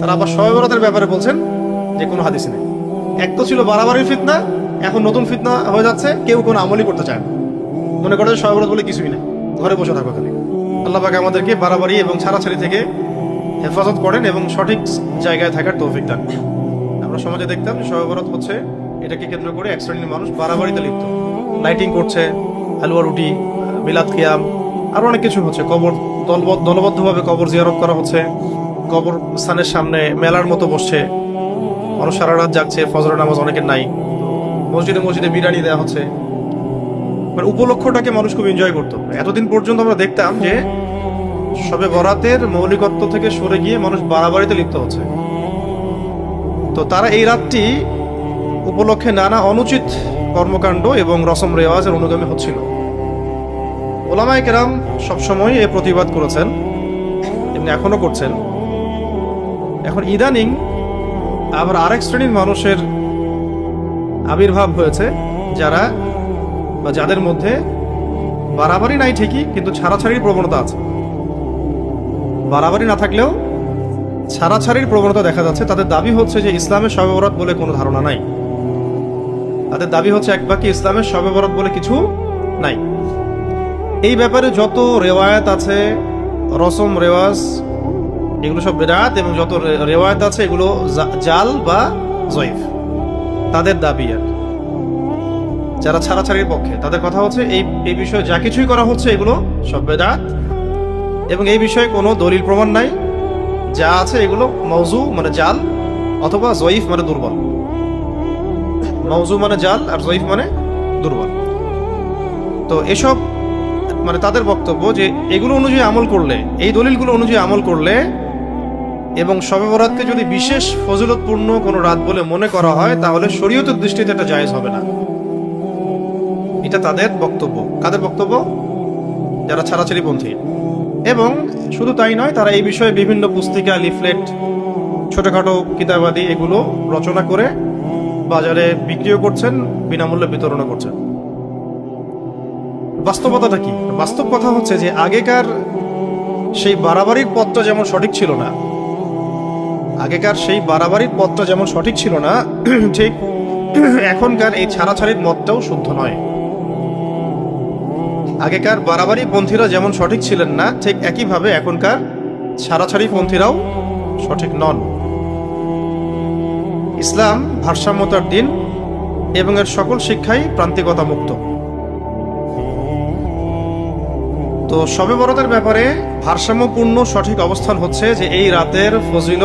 তারা আবার শবে বরাতের ব্যাপারে বলছেন যে কোনো হাদিস নেই। এক তো ছিল বাড়াবাড়ির ফিতনা, এখন নতুন ফিতনা হয়ে যাচ্ছে, কেউ কোনো আমলই করতে চায় না, মনে করে যে শবে বরাত বলে কিছুই নেই, ঘরে বসে থাকো খালি। আল্লাহ পাক আমাদেরকে বাড়াবাড়ি এবং ছাড়াছাড়ি থেকে হেফাজত করেন এবং সঠিক জায়গায় থাকার তৌফিক দান। আমরা সমাজে দেখতাম যে শবে বরাত হচ্ছে, এটাকে কেন্দ্র করে এক শ্রেণীর মানুষ বাড়াবাড়িতে লিপ্ত, লাইটিং করছে, হালুয়া রুটি, মিলাদ কিয়াম, আরো অনেক কিছু হচ্ছে। কবর দলবদ্ধভাবে কবর জিয়ারত করা হচ্ছে, কবর স্থানের সামনে মেলার মতো বসছে, মানুষ সারা রাত জাগছে, ফজরের নামাজ অনেকের নাই, মসজিদে মসজিদে বিরিয়ানি দেওয়া হচ্ছে। মানে উপলক্ষটাকে মানুষ খুব এনজয় করতো। এতদিন পর্যন্ত আমরা দেখতাম যে শবে বরাতের মৌলিকত্ব থেকে সরে গিয়ে মানুষ বাড়াবাড়িতে লিপ্ত হচ্ছে। তো তারা এই রাতটি উপলক্ষে নানা অনুচিত কর্মকাণ্ড এবং রসম রেওয়াজের অনুগামী হচ্ছিল। ওলামায়ে কেরাম সবসময় এ প্রতিবাদ করেছেন এবং এখনো করছেন। এখন ইদানিং আবার আরেক শ্রেণীর মানুষের আবির্ভাব হয়েছে, যারা বা যাদের মধ্যে বাড়াবাড়ি নাই ঠিকই, কিন্তু ছাড়াছাড়ির প্রবণতা আছে। বাড়াবাড়ি না থাকলেও ছাড়াছাড়ির প্রবণতা দেখা যাচ্ছে। তাদের দাবি হচ্ছে যে ইসলামের শবে বরাত বলে কোনো ধারণা নাই। তাদের দাবি হচ্ছে এক বাক্যে ইসলামের শবে বরাত বলে কিছু নাই। এই ব্যাপারে যত রেওয়ায়াত আছে, রসম রেওয়াজ, এগুলো সব বিদআত, এবং যত রেওয়ায়াত আছে এগুলো জাল বা জয়ীফ। তাদের দাবি আর যারা ছাড়াছাড়ির পক্ষে, তাদের কথা হচ্ছে এই বিষয়ে যা কিছুই করা হচ্ছে এগুলো সব বিদআত, এবং এই বিষয়ে কোনো দলিল প্রমাণ নাই। যা আছে এগুলো মওযু মানে জাল, অথবা জয়ীফ মানে দুর্বল। মওযু মানে জাল আর জয়ীফ মানে দুর্বল। তো এসব মানে তাদের বক্তব্য যে এগুলো অনুযায়ী আমল করলে, এই দলিলগুলো অনুযায়ী আমল করলে, এবং শবে বরাতকে যদি বিশেষ ফজিলতপূর্ণ কোনো রাত বলে মনে করা হয়, তাহলে শরীয়তের দৃষ্টিতে এটা জায়েজ হবে না। এটা তাদের বক্তব্য। কাদের বক্তব্য? যারা ছাড়াছাড়ি পন্থী। এবং শুধু তাই নয়, তারা এই বিষয়ে বিভিন্ন পুস্তিকা, লিফলেট, ছোটখাটো কিতাবাদি এগুলো রচনা করে বাজারে বিক্রিও করছেন, বিনামূল্যে বিতরণও করছেন। বাস্তবতাটা কি? বাস্তব কথা হচ্ছে যে আগেকার সেই বাড়াবাড়ির পথটা যেমন সঠিক ছিল না, ঠিক এখনকার এই ছাড়াছাড়ির মতটাও শুদ্ধ নয়। আগেকার বাড়াবাড়ি পন্থীরা যেমন সঠিক ছিলেন না, ঠিক একইভাবে এখনকার ছাড়াছাড়ি পন্থীরাও সঠিক নন। ইসলাম ভারসাম্যতার দিন এবং এর সকল শিক্ষাই প্রান্তিকতা মুক্ত। তো শবে বরাতের ব্যাপারে ভারসাম্যপূর্ণ সঠিক অবস্থান হচ্ছে যে এই রাতের ফজিলত